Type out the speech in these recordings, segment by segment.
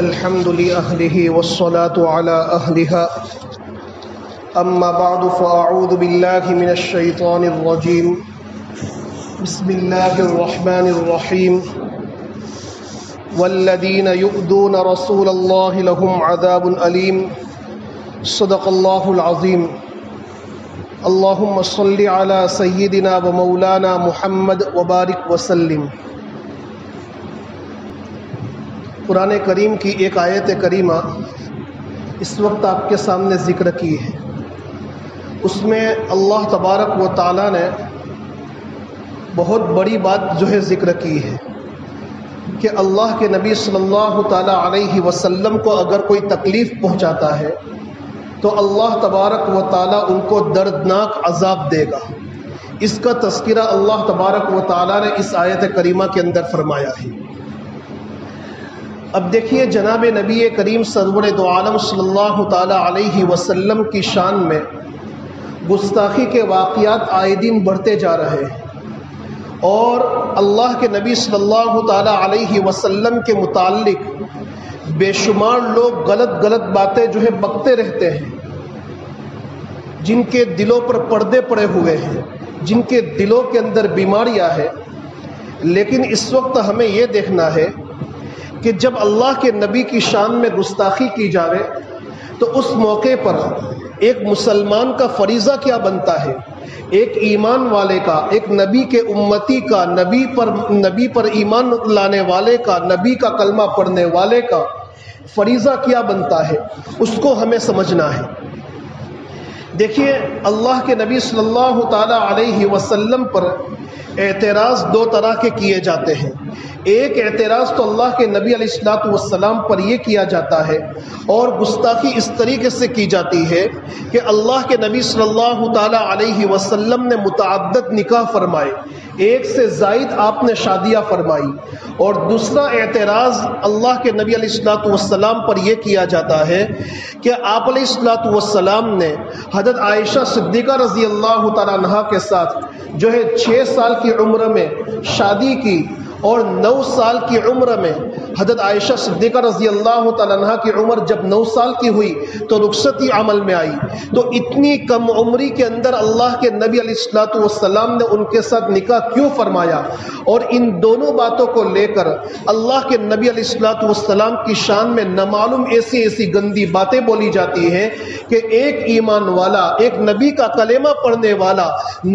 الحمد لأهله والصلاة على أهلها. أما بعد فأعوذ بالله من الشيطان الرجيم. بسم الله الرحمن الرحيم. والذين يؤذون رسول الله لهم عذاب أليم. صدق الله العظيم. اللهم صل على سيدنا ومولانا محمد وبارك وسلم. قرآن کریم کی ایک آیت کریمہ اس وقت آپ کے سامنے ذکر کی ہے. اس میں اللہ تبارک و تعالیٰ نے بہت بڑی بات جو ہے ذکر کی ہے کہ اللہ کے نبی صلی اللہ تعالیٰ علیہ وسلم کو اگر کوئی تکلیف پہنچاتا ہے تو اللہ تبارک و تعالیٰ ان کو دردناک عذاب دے گا. اس کا تذکرہ اللہ تبارک و تعالیٰ نے اس آیت کریمہ کے اندر فرمایا ہے. اب دیکھیے جناب نبی کریم سرور دو عالم صلی اللہ تعالیٰ علیہ وسلم کی شان میں گستاخی کے واقعات آئے دن بڑھتے جا رہے ہیں اور اللہ کے نبی صلی اللہ تعالیٰ علیہ وسلم کے متعلق بے شمار لوگ غلط باتیں جو ہے بکتے رہتے ہیں، جن کے دلوں پر پردے پڑے ہوئے ہیں، جن کے دلوں کے اندر بیماریاں ہیں. لیکن اس وقت ہمیں یہ دیکھنا ہے کہ جب اللہ کے نبی کی شان میں گستاخی کی جاوے تو اس موقع پر ایک مسلمان کا فریضہ کیا بنتا ہے، ایک ایمان والے کا، ایک نبی کے امتی کا، نبی پر ایمان لانے والے کا، نبی کا کلمہ پڑھنے والے کا فریضہ کیا بنتا ہے، اس کو ہمیں سمجھنا ہے. دیکھیے اللہ کے نبی صلی اللہ تعالیٰ علیہ وسلم پر اعتراض دو طرح کے کیے جاتے ہیں. ایک اعتراض تو اللہ کے نبی علیہ الصلوۃ والسلام پر یہ کیا جاتا ہے اور گستاخی اس طریقے سے کی جاتی ہے کہ اللہ کے نبی صلی اللہ تعالیٰ علیہ وسلم نے متعدد نکاح فرمائے، ایک سے زائد آپ نے شادیاں فرمائی. اور دوسرا اعتراض اللہ کے نبی علیہ الصلوۃ والسلام پر یہ کیا جاتا ہے کہ آپ علیہ الصلوۃ والسلام نے حضرت عائشہ صدیقہ رضی اللہ تعالیٰ عنہا کے ساتھ جو ہے 6 سال کی عمر میں شادی کی اور 9 سال کی عمر میں حضرت عائشہ صدیقہ رضی اللہ تعالیٰ عنہ کی عمر جب 9 سال کی ہوئی تو رخصتی عمل میں آئی. تو اتنی کم عمری کے اندر اللہ کے نبی علیہ الصلوۃ والسلام نے ان کے ساتھ نکاح کیوں فرمایا؟ اور ان دونوں باتوں کو لے کر اللہ کے نبی علیہ الصلوۃ والسلام کی شان میں نامعلوم ایسی گندی باتیں بولی جاتی ہیں کہ ایک ایمان والا، ایک نبی کا کلمہ پڑھنے والا،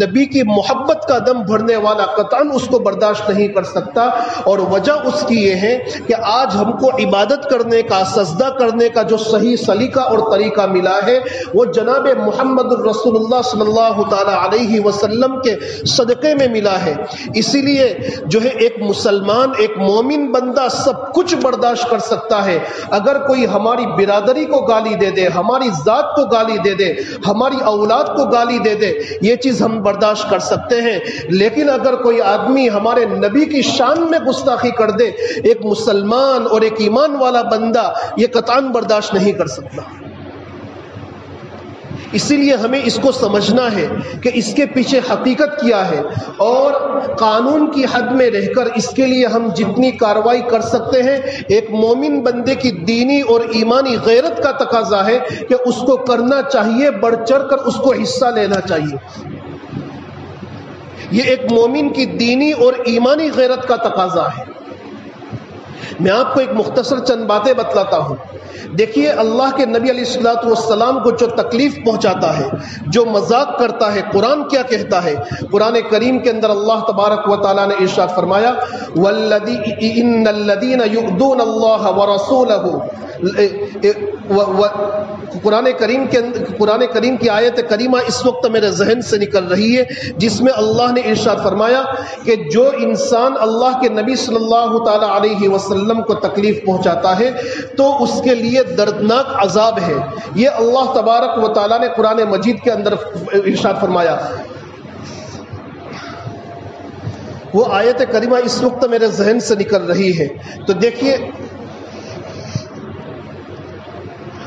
نبی کی محبت کا دم بھرنے والا قطعاً اس کو برداشت نہیں کر سکتا. اور وجہ اس کی یہ ہے کہ آج ہم کو عبادت کرنے کا، سجدہ کرنے کا جو صحیح سلیقہ اور طریقہ ملا ہے وہ جناب محمد الرسول اللہ صلی اللہ تعالی علیہ وسلم کے صدقے میں ملا ہے. اسی لیے جو ہے ایک مسلمان، ایک مومن بندہ سب کچھ برداشت کر سکتا ہے. اگر کوئی ہماری برادری کو گالی دے دے، ہماری ذات کو گالی دے دے، ہماری اولاد کو گالی دے دے، یہ چیز ہم برداشت کر سکتے ہیں. لیکن اگر کوئی آدمی ہمارے نبی کی شان میں گستاخی کر دے، ایک مسلمان اور ایک ایمان والا بندہ یہ قطعاً برداشت نہیں کر سکتا. اسی لیے ہمیں اس کو سمجھنا ہے کہ اس کے پیچھے حقیقت کیا ہے اور قانون کی حد میں رہ کر اس کے لیے ہم جتنی کارروائی کر سکتے ہیں. ایک مومن بندے کی دینی اور ایمانی غیرت کا تقاضا ہے کہ اس کو کرنا چاہیے، بڑھ چڑھ کر اس کو حصہ لینا چاہیے. یہ ایک مومن کی دینی اور ایمانی غیرت کا تقاضا ہے. میں آپ کو ایک مختصر چند باتیں بتلاتا ہوں. دیکھیے اللہ کے نبی علیہ الصلوۃ والسلام کو جو تکلیف پہنچاتا ہے، جو مذاق کرتا ہے، قرآن کیا کہتا ہے؟ قرآن کریم کے اندر اللہ تبارک و تعالیٰ نے ارشاد فرمایا ان الذین یؤذون اللہ ورسولہ. قرآن کریم کی آیت کریمہ اس وقت میرے ذہن سے نکل رہی ہے جس میں اللہ نے ارشاد فرمایا کہ جو انسان اللہ کے نبی صلی اللہ تعالی علیہ وسلم کو تکلیف پہنچاتا ہے تو اس کے لیے دردناک عذاب ہے. یہ اللہ تبارک و تعالیٰ نے قرآن مجید کے اندر ارشاد فرمایا. وہ آیت کریمہ اس وقت میرے ذہن سے نکل رہی ہے. تو دیکھیے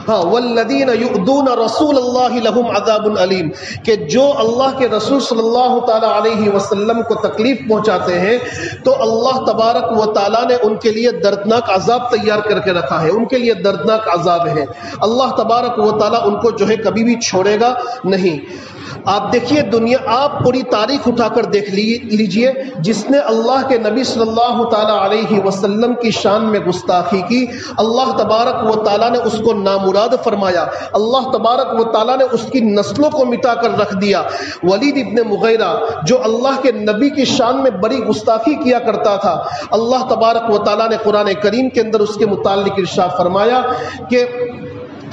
ہاں والذین یؤذون رسول اللہ لہم عذاب علیم، کہ جو اللہ کے رسول صلی اللہ تعالی علیہ وسلم کو تکلیف پہنچاتے ہیں تو اللہ تبارک و تعالیٰ نے ان کے لیے دردناک عذاب تیار کر کے رکھا ہے، ان کے لیے دردناک عذاب ہے۔ اللہ تبارک و تعالیٰ ان کو جو ہے کبھی بھی چھوڑے گا نہیں۔ آپ دیکھیے دنیا، آپ پوری تاریخ اٹھا کر دیکھ لیجئے، جس نے اللہ کے نبی صلی اللہ تعالی علیہ وسلم کی شان میں گستاخی کی، اللہ تبارک و تعالیٰ نے اس کو نامراد فرمایا، اللہ تبارک و تعالیٰ نے اس کی نسلوں کو مٹا کر رکھ دیا۔ ولید ابن مغیرہ جو اللہ کے نبی کی شان میں بڑی گستاخی کیا کرتا تھا، اللہ تبارک و تعالیٰ نے قرآن کریم کے اندر اس کے متعلق ارشاد فرمایا کہ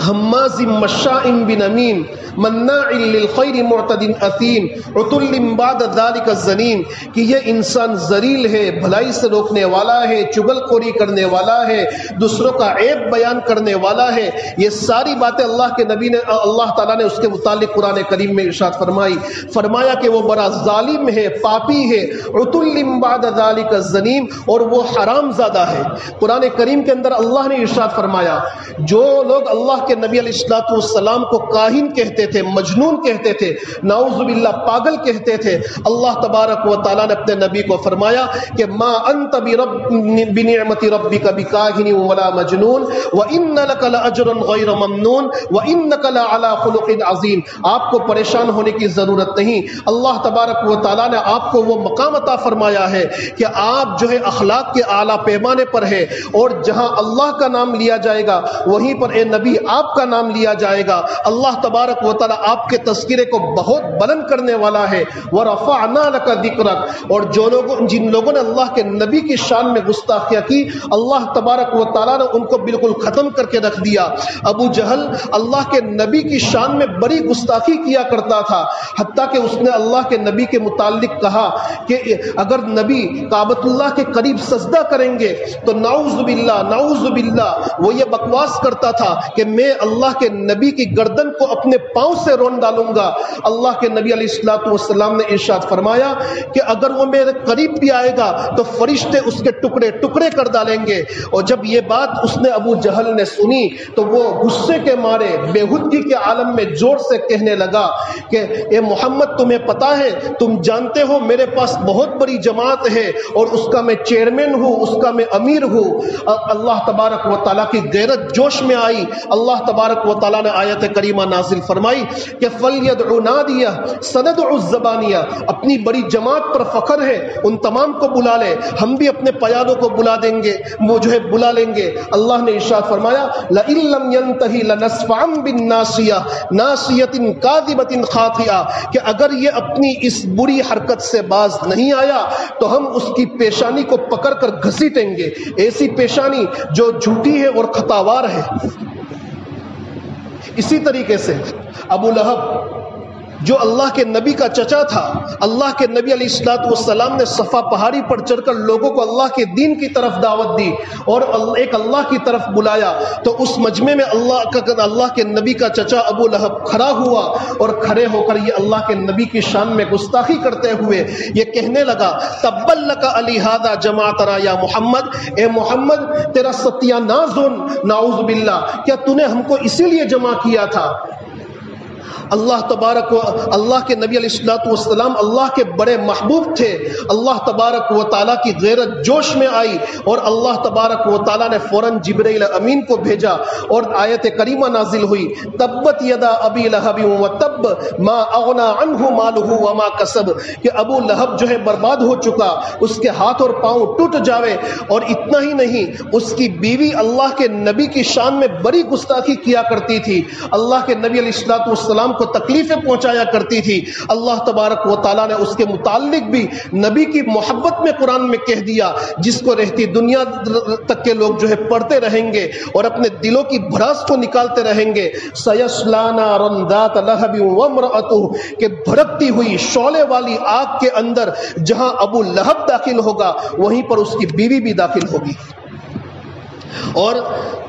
حماز مشاء بنمیم مناع للخیر معتد اثیم عتل بعد ذلک الزنیم، کہ یہ انسان ذلیل ہے، بھلائی سے روکنے والا ہے، چغل خوری کرنے والا ہے، دوسروں کا عیب بیان کرنے والا ہے۔ یہ ساری باتیں اللہ کے نبی نے، اللہ تعالیٰ نے اس کے متعلق قرآن کریم میں ارشاد فرمایا کہ وہ بڑا ظالم ہے، پاپی ہے، عتل بعد ذلک الزنیم، اور وہ حرام زادہ ہے۔ قرآن کریم کے اندر اللہ نے ارشاد فرمایا جو لوگ اللہ کے نبی علیہ الصلوۃ والسلام کو کاہن کہتے تھے، مجنون کہتے تھے، نعوذ باللہ پاگل کہتے تھے، اللہ تبارک و تعالیٰ نے اپنے نبی کو فرمایا کہ ما انت بنعمت ربک بکاہن ولا مجنون وان لک لاجرا غیر ممنون وانک لعلی خلق عظیم۔ آپ کو پریشان ہونے کی ضرورت نہیں، اللہ تبارک و تعالیٰ نے آپ کو وہ مقام عطا فرمایا ہے کہ آپ جو ہے اخلاق کے اعلیٰ پیمانے پر ہے، اور جہاں اللہ کا نام لیا جائے گا وہیں پر اے نبی آپ کا نام لیا جائے گا۔ اللہ تبارک و تعالیٰ آپ کے تذکرے کو بہت بلند کرنے والا ہے۔ وَرَفَعْنَا لَكَ ذِكْرَكَ، اور جن لوگوں نے اللہ کے نبی کی شان میں گستاخیاں کی، اللہ تبارک و تعالیٰ نے ان کو بالکل ختم کر کے رکھ دیا۔ ابو جہل اللہ کے نبی کی شان میں بڑی گستاخی کیا کرتا تھا، حتیٰ کہ اس نے اللہ کے نبی کے متعلق کہا کہ اگر نبی کعبۃ اللہ کے قریب سجدہ کریں گے تو نعوذ باللہ وہ یہ بکواس کرتا تھا کہ میں اللہ کے نبی کی گردن کو اپنے پاؤں سے رون ڈالوں گا۔ اللہ کے نبی علیہ الصلوۃ والسلام نے ارشاد فرمایا کہ اگر وہ میرے قریب بھی آئے گا تو فرشتے اس کے ٹکڑے ٹکڑے کر ڈالیں گے۔ اور جب یہ بات اس نے ابو جہل نے سنی تو وہ غصے کے مارے بےہودگی کے عالم میں زور سے کہنے لگا کہ اے محمد تمہیں پتا ہے، تم جانتے ہو میرے پاس بہت بڑی جماعت ہے اور اس کا میں چیئرمین ہوں، اس کا میں امیر ہوں۔ اللہ تبارک و تعالیٰ کی غیرت جوش میں آئی، اللہ تبارک و تعالیٰ نے آیت کریمہ نازل فرمائی کہ فَلْيَدْعُ نَادِيَهُ سَنَدْعُ الزَّبَانِيَةَ، اپنی بڑی جماعت پر فخر ہے، ان تمام کو بلا لے، ہم بھی اپنے پیادوں کو بلا دیں گے، وہ جو ہے بلا لیں گے۔ اللہ نے ارشاد فرمایا لَإِن لَّمْ يَنْتَهِ لَنَسْفَعًا بِالنَّاصِيَةِ نَاصِيَةٍ كَاذِبَةٍ خَاطِئَةٍ، کہ اگر یہ اپنی اس بری حرکت سے باز نہیں آیا تو ہم اس کی پیشانی کو پکڑ کر گھسیٹیں گے، ایسی پیشانی جو جھوٹی ہے اور خطاوار ہے۔ اسی طریقے سے ابو لہب جو اللہ کے نبی کا چچا تھا، اللہ کے نبی علیہ الصلوۃ والسلام نے صفا پہاڑی پر چڑھ کر لوگوں کو اللہ کے دین کی طرف دعوت دی اور ایک اللہ کی طرف بلایا، تو اس مجمع میں اللہ کے نبی کا چچا ابو لہب کھڑا ہوا اور کھڑے ہو کر یہ اللہ کے نبی کی شان میں گستاخی کرتے ہوئے یہ کہنے لگا تبا لک لہذا جمعتنا یا محمد، اے محمد تیرا ستیہ ناز ہو، نعوذ باللہ، کیا تو نے ہم کو اسی لیے جمع کیا تھا؟ اللہ تبارک و اللہ کے نبی علیہ الصلوۃ والسلام اللہ کے بڑے محبوب تھے۔ اللہ تبارک و تعالیٰ کی غیرت جوش میں آئی اور اللہ تبارک و تعالیٰ نے فوراً جبرائیل امین کو بھیجا اور آیت کریمہ نازل ہوئی تبت یدا ابی لہب وتب ما اغنی عنہ مالہ وما کسب، کہ ابو لہب جو ہے برباد ہو چکا، اس کے ہاتھ اور پاؤں ٹوٹ جاوے، اور اتنا ہی نہیں اس کی بیوی اللہ کے نبی کی شان میں بڑی گستاخی کیا کرتی تھی، اللہ کے نبی علیہ الصلوۃ والسلام کو تکلیفیں پہنچایا کرتی تھی۔ اللہ تبارک و تعالیٰ نے اس کے متعلق بھی نبی کی محبت میں قرآن میں کہہ دیا، جس کو رہتی دنیا تک کے لوگ جو ہے پڑھتے رہیں گے اور اپنے دلوں کی بھڑاس کو نکالتے رہیں گے۔ سیصلی نارا ذات لہب وامرأتہ، کہ بھڑکتی ہوئی شعلے والی آگ کے اندر جہاں ابو لہب داخل ہوگا وہیں پر اس کی بیوی بھی داخل ہوگی۔ اور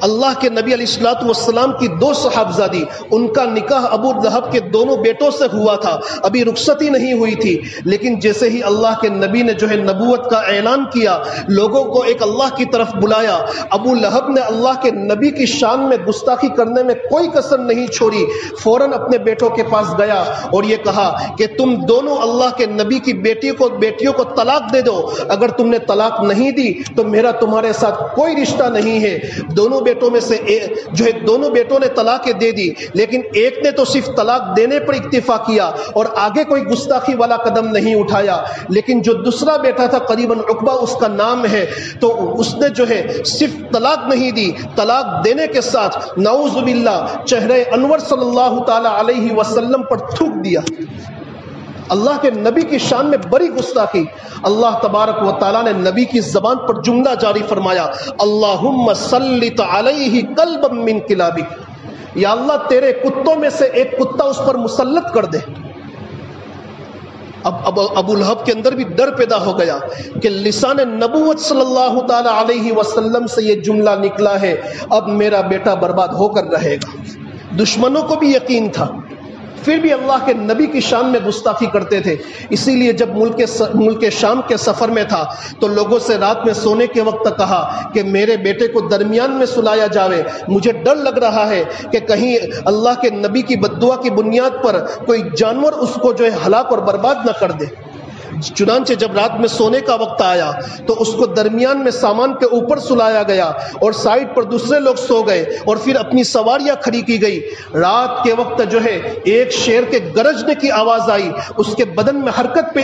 اللہ کے نبی علیہ الصلوۃ والسلام کی دو صحابزادی، ان کا نکاح ابو لہب کے دونوں بیٹوں سے ہوا تھا، ابھی رخصتی نہیں ہوئی تھی، لیکن جیسے ہی اللہ کے نبی نے جو ہے نبوت کا اعلان کیا، لوگوں کو ایک اللہ کی طرف بلایا، ابو لہب نے اللہ کے نبی کی شان میں گستاخی کرنے میں کوئی کسر نہیں چھوڑی، فوراً اپنے بیٹوں کے پاس گیا اور یہ کہا کہ تم دونوں اللہ کے نبی کی بیٹیوں کو طلاق دے دو، اگر تم نے طلاق نہیں دی تو میرا تمہارے ساتھ کوئی رشتہ نہیں ہے۔ دونوں بیٹوں میں سے جو ہے دونوں بیٹوں نے طلاق دے دی، لیکن ایک نے تو صرف طلاق دینے پر اکتفا کیا اور آگے کوئی گستاخی والا قدم نہیں اٹھایا، لیکن جو دوسرا بیٹا تھا قریباً عقبہ اس کا نام ہے، تو اس نے جو ہے صرف طلاق نہیں دی، طلاق دینے کے ساتھ نعوذ باللہ چہرے انور صلی اللہ تعالی علیہ وسلم پر تھوک دیا۔ اللہ کے نبی کی شان میں بڑی گستاخی۔ اللہ تبارک و تعالیٰ نے نبی کی زبان پر جملہ جاری فرمایا، اللہم سلط علیہ کلبا من کلابک، یا اللہ تیرے کتوں میں سے ایک کتا اس پر مسلط کر دے۔ اب ابو لہب کے اندر بھی ڈر پیدا ہو گیا کہ لسان نبوت صلی اللہ تعالی علیہ وسلم سے یہ جملہ نکلا ہے، اب میرا بیٹا برباد ہو کر رہے گا۔ دشمنوں کو بھی یقین تھا، پھر بھی اللہ کے نبی کی شان میں گستاخی کرتے تھے۔ اسی لیے جب ملک شام کے سفر میں تھا تو لوگوں سے رات میں سونے کے وقت کہا کہ میرے بیٹے کو درمیان میں سلایا جاوے، مجھے ڈر لگ رہا ہے کہ کہیں اللہ کے نبی کی بد دعا کی بنیاد پر کوئی جانور اس کو جو ہے ہلاک اور برباد نہ کر دے۔ چنانچہ جب رات میں سونے کا وقت آیا تو اس کو درمیان میں سامان کے اوپر سلایا گیا اور سائڈ پر دوسرے لوگ سو گئے اور پھر اپنی سواریاں کھڑی کی گئی۔ رات کے وقت جو ہے ایک شیر کے گرجنے کی آواز آئی، اس کے بدن میں حرکت پہ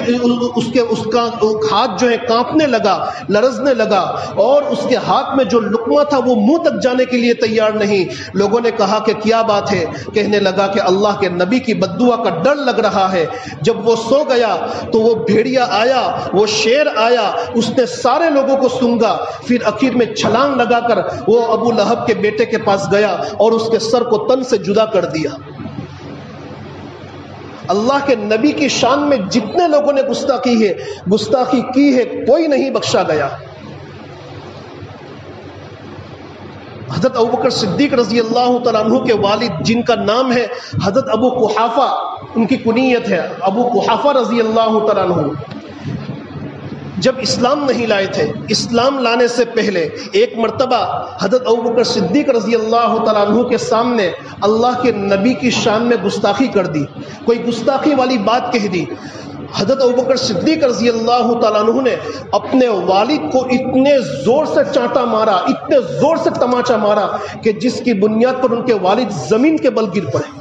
اس کا ہاتھ جو ہے کانپنے لگا، لرزنے لگا، اور اس کے ہاتھ میں جو لقمہ تھا وہ منہ تک جانے کے لیے تیار نہیں۔ لوگوں نے کہا کہ کیا بات ہے؟ کہنے لگا کہ اللہ کے نبی کی بد دعا کا ڈر لگ رہا ہے۔ جب وہ سو گیا تو وہ بھیڑیا آیا، وہ شیر آیا، اس نے سارے لوگوں کو سونگا، پھر اخیر میں چھلانگ لگا کر وہ ابو لہب کے بیٹے کے پاس گیا اور اس کے سر کو تن سے جدا کر دیا۔ اللہ کے نبی کی شان میں جتنے لوگوں نے گستاخی کی ہے کوئی نہیں بخشا گیا۔ حضرت ابوبکر صدیق رضی اللہ تعالیٰ عنہ کے والد جن کا نام ہے حضرت ابو قحافہ، ان کی کنیت ہے ابو قحافہ رضی اللہ تعالیٰ عنہ، جب اسلام نہیں لائے تھے، اسلام لانے سے پہلے ایک مرتبہ حضرت ابوبکر صدیق رضی اللہ تعالیٰ عنہ کے سامنے اللہ کے نبی کی شان میں گستاخی کر دی، کوئی گستاخی والی بات کہہ دی۔ حضرت ابوبکر صدیق رضی اللہ تعالیٰ عنہ نے اپنے والد کو اتنے زور سے چانٹا مارا، اتنے زور سے تماچا مارا کہ جس کی بنیاد پر ان کے والد زمین کے بل گر پڑے۔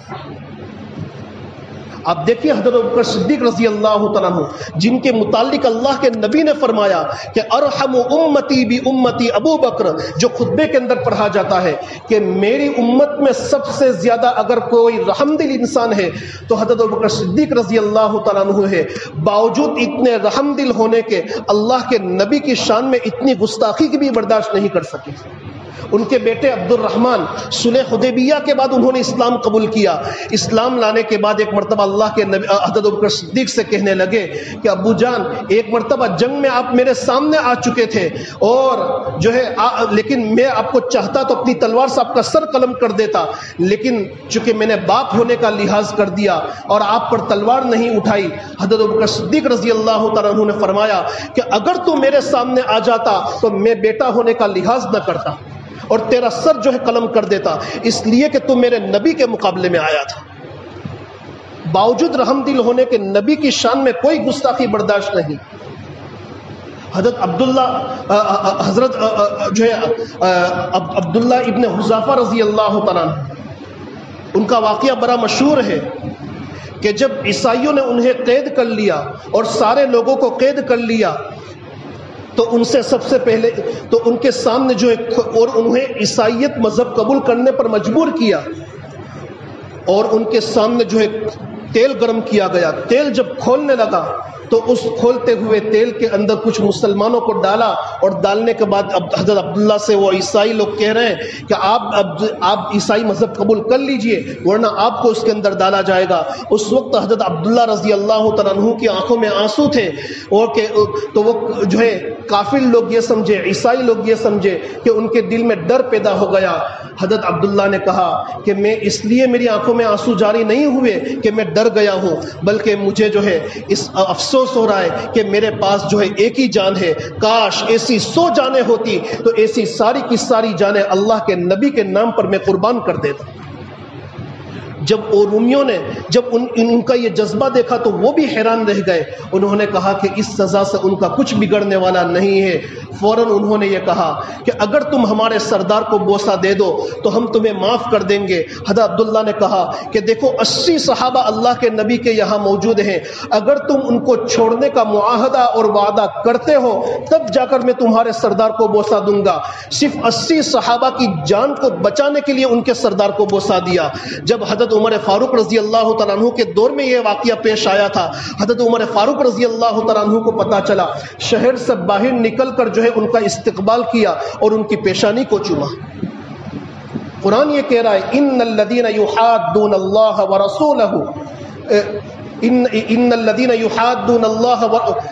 آپ دیکھیے حضرت ابوبکر صدیق رضی اللہ تعالیٰ عنہ جن کے متعلق اللہ کے نبی نے فرمایا کہ ارحم امتی بی امتی ابو بکر، جو خطبے کے اندر پڑھا جاتا ہے کہ میری امت میں سب سے زیادہ اگر کوئی رحم دل انسان ہے تو حضرت ابوبکر صدیق رضی اللہ تعالیٰ عنہ ہے۔ باوجود اتنے رحم دل ہونے کے اللہ کے نبی کی شان میں اتنی گستاخی کی بھی برداشت نہیں کر سکے۔ ان کے بیٹے عبد الرحمن صلح حدیبیہ کے بعد انہوں نے اسلام قبول کیا۔ اسلام لانے کے بعد ایک مرتبہ اللہ کے نبی حضرت ابوبکر صدیق سے کہنے لگے کہ ابو جان، ایک مرتبہ جنگ میں آپ میرے سامنے آ چکے تھے اور جو ہے لیکن میں آپ کو چاہتا تو اپنی تلوار سے آپ کا سر قلم کر دیتا، لیکن چونکہ میں نے باپ ہونے کا لحاظ کر دیا اور آپ پر تلوار نہیں اٹھائی۔ حضرت ابوبکر صدیق رضی اللہ تعالیٰ عنہ نے فرمایا کہ اگر تو میرے سامنے آ جاتا تو میں بیٹا ہونے کا لحاظ نہ کرتا اور تیرا سر جو ہے قلم کر دیتا، اس لیے کہ تو میرے نبی کے مقابلے میں آیا تھا۔ باوجود رحم دل ہونے کے نبی کی شان میں کوئی گستاخی برداشت نہیں۔ حضرت جو ہے عبداللہ ابن حذافہ رضی اللہ تعالیٰ عنہ، ان کا واقعہ بڑا مشہور ہے کہ جب عیسائیوں نے انہیں قید کر لیا اور سارے لوگوں کو قید کر لیا تو ان سے سب سے پہلے تو ان کے سامنے جو ہے اور انہیں عیسائیت مذہب قبول کرنے پر مجبور کیا اور ان کے سامنے جو ہے تیل گرم کیا گیا۔ تیل جب کھولنے لگا تو اس کھولتے ہوئے تیل کے اندر کچھ مسلمانوں کو ڈالا، اور ڈالنے کے بعد اب حضرت عبداللہ سے وہ عیسائی لوگ کہہ رہے ہیں کہ آپ عیسائی مذہب قبول کر لیجئے ورنہ آپ کو اس کے اندر ڈالا جائے گا۔ اس وقت حضرت عبداللہ رضی اللہ تعالیٰ عنہ کی آنکھوں میں آنسو تھے، اور کہ تو وہ جو ہے کافر لوگ یہ سمجھے، عیسائی لوگ یہ سمجھے کہ ان کے دل میں ڈر پیدا ہو گیا۔ حضرت عبداللہ نے کہا کہ میں اس لیے میری آنکھوں میں آنسو جاری نہیں ہوئے کہ میں ڈر گیا ہوں، بلکہ مجھے جو ہے اس افسوس ہو رہا ہے کہ میرے پاس جو ہے ایک ہی جان ہے، کاش ایسی 100 جانیں ہوتی تو ایسی ساری کی ساری جانیں اللہ کے نبی کے نام پر میں قربان کر دیتا۔ جب رومیوں نے جب ان کا یہ جذبہ دیکھا تو وہ بھی حیران رہ گئے۔ انہوں نے کہا کہ اس سزا سے ان کا کچھ بگڑنے والا نہیں ہے۔ فوراً انہوں نے یہ کہا کہ اگر تم ہمارے سردار کو بوسہ دے دو تو ہم تمہیں معاف کر دیں گے۔ حضرت عبداللہ نے کہا کہ دیکھو 80 صحابہ اللہ کے نبی کے یہاں موجود ہیں، اگر تم ان کو چھوڑنے کا معاہدہ اور وعدہ کرتے ہو تب جا کر میں تمہارے سردار کو بوسہ دوں گا۔ صرف 80 صحابہ کی جان کو بچانے کے لیے ان کے سردار کو بوسہ دیا۔ جب حضرت عمر فاروق رضی اللہ تعالیٰ عنہ کے دور میں یہ واقعہ پیش آیا تھا، حضرت عمر فاروق رضی اللہ تعالیٰ عنہ کو پتا چلا، شہر سے باہر نکل کر جو ہے ان کا استقبال کیا اور ان کی پیشانی کو چوما۔ قرآن یہ کہہ رہا ہے ان الذین یحادون اللہ ورسولہ ان الذین یحادون اللہ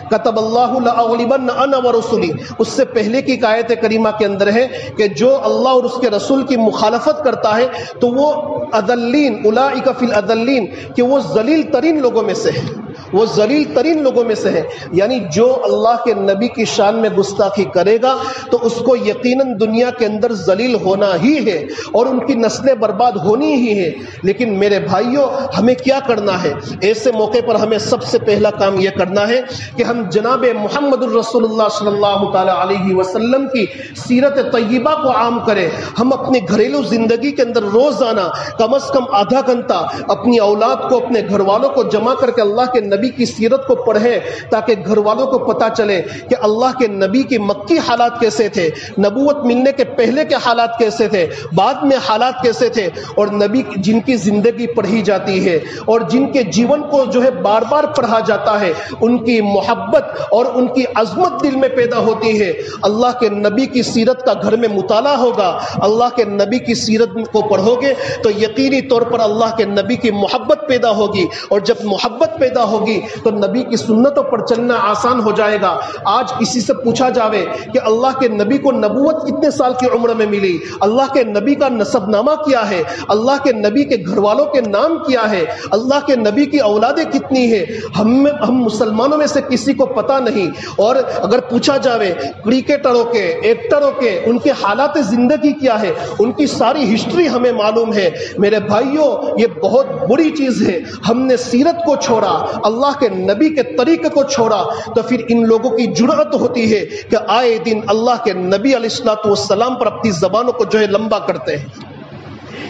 کتب اللہ لاغلبن انا ورسلی۔ اس سے پہلے کی آیت کریمہ کے اندر ہے کہ جو اللہ اور اس کے رسول کی مخالفت کرتا ہے تو وہ اذلین اولئک فی الاذلین، کہ وہ ذلیل ترین لوگوں میں سے ہے، وہ ذلیل ترین لوگوں میں سے ہے۔ یعنی جو اللہ کے نبی کی شان میں گستاخی کرے گا تو اس کو یقیناً دنیا کے اندر ذلیل ہونا ہی ہے اور ان کی نسلیں برباد ہونی ہی ہے۔ لیکن میرے بھائیوں، ہمیں کیا کرنا ہے؟ ایسے موقع پر ہمیں سب سے پہلا کام یہ کرنا ہے کہ ہم جناب محمد الرسول اللہ صلی اللہ تعالی علیہ وسلم کی سیرت طیبہ کو عام کریں۔ ہم اپنے گھریلو زندگی کے اندر روزانہ کم از کم آدھا گھنٹہ اپنی اولاد کو، اپنے گھر والوں کو جمع کر کے اللہ کے نبی کی سیرت کو پڑھیں، تاکہ گھر والوں کو پتا چلے کہ اللہ کے نبی کی مکی حالات کیسے تھے، نبوت ملنے کے پہلے کے حالات کیسے تھے، بعد میں حالات کیسے تھے، اور نبی جن کی زندگی پڑھی جاتی ہے اور جن کے جیون کو جو ہے بار بار پڑھا جاتا ہے، ان کی محبت اور ان کی عظمت دل میں پیدا ہوتی ہے۔ اللہ کے نبی کی سیرت کا گھر میں مطالعہ ہوگا، اللہ کے نبی کی سیرت کو پڑھو گے تو یقینی طور پر اللہ کے نبی کی محبت پیدا ہوگی، اور جب محبت پیدا ہوگی تو نبی کی سنتوں پر چلنا آسان ہو جائے گا۔ آج کسی سے پوچھا جاوے کہ اللہ کے نبی کو نبوت کتنے سال کی عمر میں ملی، اللہ کے نبی کا نسب نامہ کیا ہے، اللہ کے نبی کے گھر والوں کے نام کیا ہے، اللہ کے نبی کی اولادیں کتنی ہیں، ہم مسلمانوں میں سے کسی کو پتہ نہیں۔ اور اگر پوچھا جاوے کرکٹروں کے، ایکٹروں کے، ان کے حالات زندگی کیا ہے، ان کی ساری ہسٹری ہمیں معلوم ہے۔ میرے بھائیوں، یہ بہت بری چیز ہے، ہم نے سیرت کو چھوڑا، اللہ کے نبی کے طریقے کو چھوڑا، تو پھر ان لوگوں کی جرأت ہوتی ہے کہ آئے دن اللہ کے نبی علیہ الصلوۃ والسلام پر اپنی زبانوں کو جو ہے لمبا کرتے ہیں۔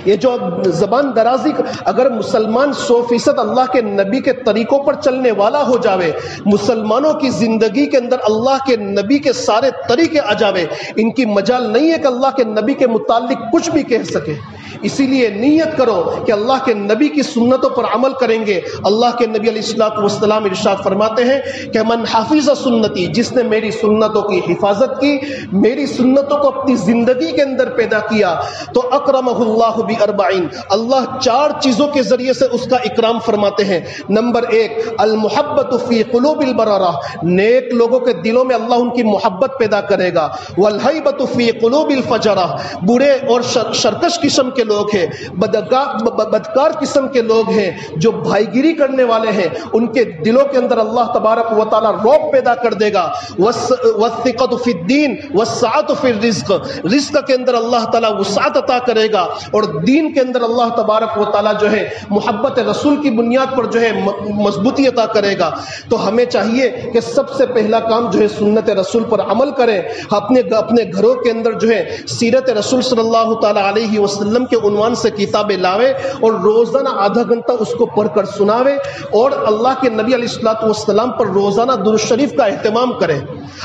یہ جو زبان درازی، اگر مسلمان 100% اللہ کے نبی کے طریقوں پر چلنے والا ہو جاوے، مسلمانوں کی زندگی کے اندر اللہ کے نبی کے سارے طریقے آ جاوے، ان کی مجال نہیں ہے کہ اللہ کے نبی کے متعلق کچھ بھی کہہ سکے۔ اسی لیے نیت کرو کہ اللہ کے نبی کی سنتوں پر عمل کریں گے۔ اللہ کے نبی علیہ الصلوۃ والسلام ارشاد فرماتے ہیں کہ من حافظ سنتی، جس نے میری سنتوں کی حفاظت کی، میری سنتوں کو اپنی زندگی کے اندر پیدا کیا، تو اکرمہ اللہ باربعین، اللہ 4 چیزوں کے ذریعے سے اس کا اکرام فرماتے ہیں۔ نمبر 1، المحبت فی قلوب البررہ، نیک لوگوں کے دلوں میں اللہ ان کی محبت پیدا کرے گا۔ والہیبۃ فی قلوب الفجرہ، برے اور شرکش قسم کے لوگ ہیں، بدکار قسم کے لوگ ہیں، جو بھائی گیری کرنے والے ہیں، ان کے دلوں کے اندر اللہ تبارک و تعالی رعب پیدا کر دے گا۔ والثقۃ فی الدین والسعۃ فی الرزق، رزق کے اندر اللہ تعالی وسعت عطا کرے گا، اور دین کے اندر اللہ تبارک و تعالی جو ہے محبت رسول کی بنیاد پر جو ہے مضبوطی عطا کرے گا۔ تو ہمیں چاہیے کہ سب سے پہلا کام جو ہے سنت رسول پر عمل کریں، اپنے گھروں کے اندر جو ہے سیرت رسول صلی اللہ تعالی علیہ وسلم کے عنوان سے کتابیں لاوے اور روزانہ آدھا گھنٹہ اس کو پڑھ کر سناوے، اور اللہ کے نبی علیہ الصلوۃ والسلام پر روزانہ درود شریف کا اہتمام کریں۔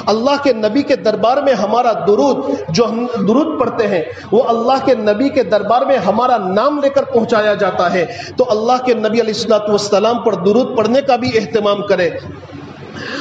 اللہ کے نبی کے دربار میں ہمارا درود، جو ہم درود پڑھتے ہیں، وہ اللہ کے نبی کے دربار میں ہمارا نام لے کر پہنچایا جاتا ہے، تو اللہ کے نبی علیہ الصلوۃ والسلام پر درود پڑھنے کا بھی اہتمام کریں۔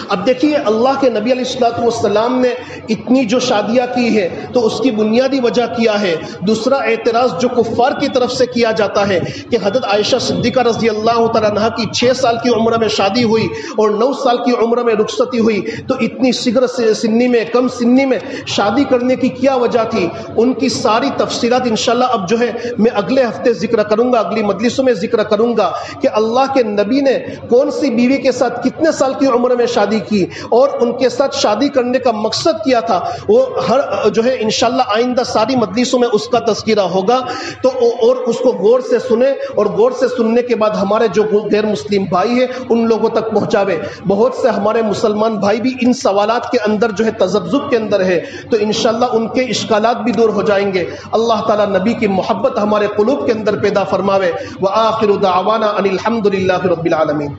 اب دیکھیے اللہ کے نبی علیہ الصلوۃ والسلام نے اتنی جو شادیاں کی ہے تو اس کی بنیادی وجہ کیا ہے؟ دوسرا اعتراض جو کفار کی طرف سے کیا جاتا ہے کہ حضرت عائشہ صدیقہ رضی اللہ تعالیٰ عنہا کی 6 سال کی عمر میں شادی ہوئی اور 9 سال کی عمر میں رخصتی ہوئی، تو اتنی صغر سنی میں، کم سنی میں شادی کرنے کی کیا وجہ تھی؟ ان کی ساری تفصیلات انشاءاللہ اب جو ہے میں اگلے ہفتے ذکر کروں گا، اگلی مجلسوں میں ذکر کروں گا کہ اللہ کے نبی نے کون سی بیوی کے ساتھ کتنے سال کی عمر میں شادی کی اور ان کے ساتھ شادی کرنے کا مقصد کیا تھا، وہ ہر جو ہے انشاءاللہ آئندہ ساری مجلسوں میں اس کا تذکرہ ہوگا۔ تو اور اس کو غور سے سنیں، اور غور سے سننے کے بعد ہمارے جو غیر مسلم بھائی ہیں ان لوگوں تک پہنچاوے۔ بہت سے ہمارے مسلمان بھائی بھی ان سوالات کے اندر جو ہے تذبذب کے اندر ہے، تو انشاءاللہ ان کے اشکالات بھی دور ہو جائیں گے۔ اللہ تعالیٰ نبی کی محبت ہمارے قلوب کے اندر پیدا فرماوے۔ وآخر دعوانا ان الحمد للہ رب العالمین۔